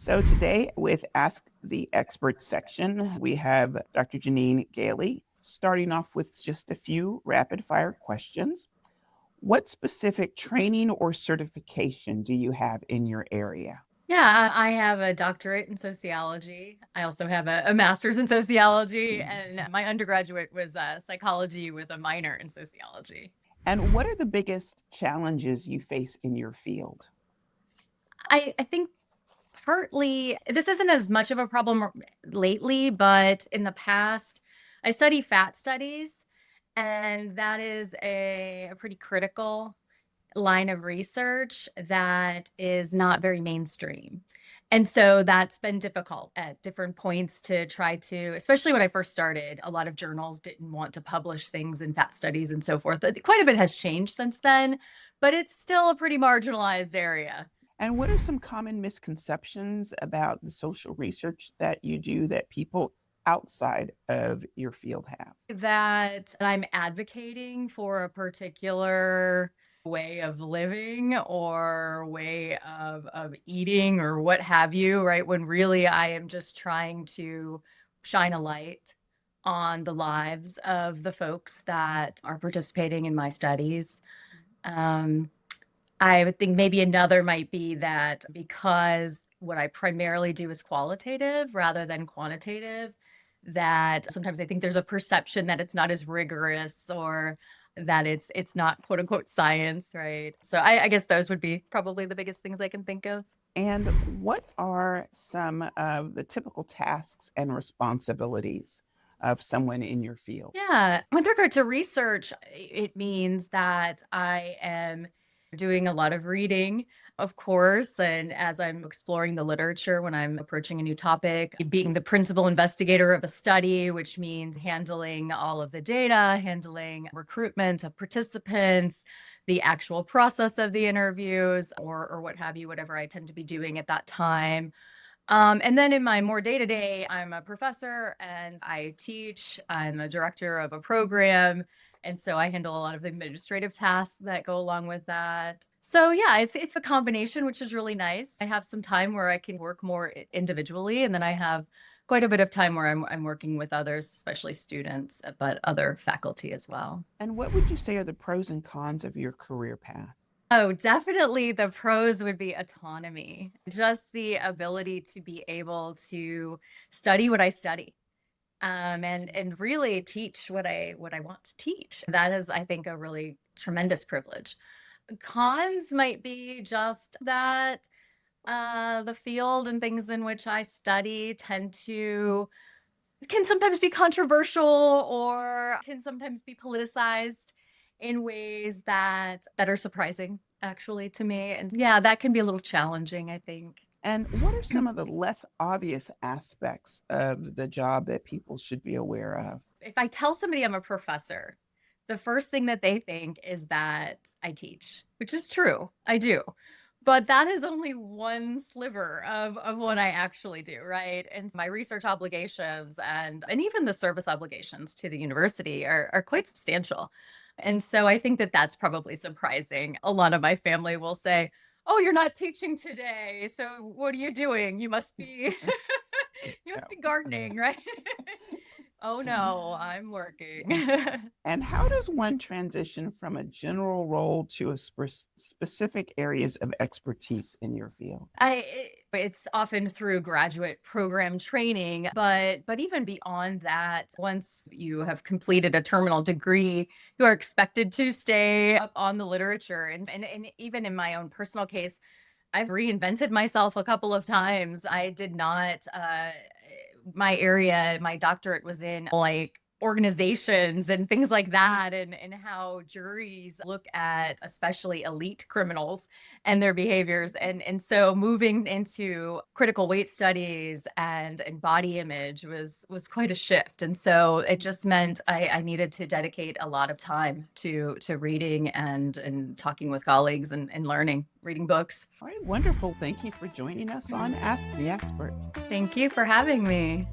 So today with Ask the Expert section, we have Dr. Jeannine Gailey starting off with just a few rapid fire questions. What specific training or certification do you have in your area? Yeah, I have a doctorate in sociology. I also have a master's in sociology, and my undergraduate was psychology with a minor in sociology. And what are the biggest challenges you face in your field? I think partly this isn't as much of a problem lately, but in the past, I study fat studies, and that is a pretty critical line of research that is not very mainstream. And so that's been difficult at different points to try to, especially when I first started, a lot of journals didn't want to publish things in fat studies and so forth. Quite a bit has changed since then, but it's still a pretty marginalized area. And what are some common misconceptions about the social research that you do that people outside of your field have? That I'm advocating for a particular way of living or way of eating or what have you, right? When really I am just trying to shine a light on the lives of the folks that are participating in my studies. Um, I would think maybe another might be that because what I primarily do is qualitative rather than quantitative, that sometimes I think there's a perception that it's not as rigorous or that it's not quote unquote science, right? So I guess those would be probably the biggest things I can think of. And what are some of the typical tasks and responsibilities of someone in your field? Yeah. With regard to research, it means that I am doing a lot of reading, of course. And as I'm exploring the literature when I'm approaching a new topic, being the principal investigator of a study, which means handling all of the data, handling recruitment of participants, the actual process of the interviews, or what have you, whatever I tend to be doing at that time. And then in my more day to day, I'm a professor and I teach. I'm a director of a program. And so I handle a lot of the administrative tasks that go along with that. So yeah, it's a combination, which is really nice. I have some time where I can work more individually, and then I have quite a bit of time where I'm working with others, especially students, but other faculty as well. And what would you say are the pros and cons of your career path? Oh, definitely the pros would be autonomy. Just the ability to be able to study what I study, and really teach what I want to teach. That is, I think, a really tremendous privilege. Cons might be just that the field and things in which I study tend to can sometimes be controversial or can sometimes be politicized in ways that are surprising actually to me. And yeah, that can be a little challenging, I think. And what are some of the less obvious aspects of the job that people should be aware of? If I tell somebody I'm a professor, the first thing that they think is that I teach, which is true. I do. But that is only one sliver of what I actually do, right? And my research obligations and even the service obligations to the university are quite substantial. And so I think that that's probably surprising. A lot of my family will say, "Oh, you're not teaching today. So what are you doing? You must be you Yeah. must be gardening, right?" Oh no, I'm working. And how does one transition from a general role to a specific areas of expertise in your field? It's often through graduate program training, but even beyond that, once you have completed a terminal degree, you are expected to stay up on the literature. And even in my own personal case, I've reinvented myself a couple of times. I did not my area, my doctorate was in like organizations and things like that, and how juries look at especially elite criminals and their behaviors. And so moving into critical weight studies and body image was quite a shift. And so it just meant I needed to dedicate a lot of time to reading and talking with colleagues and learning, reading books. All right, wonderful. Thank you for joining us on Ask the Expert. Thank you for having me.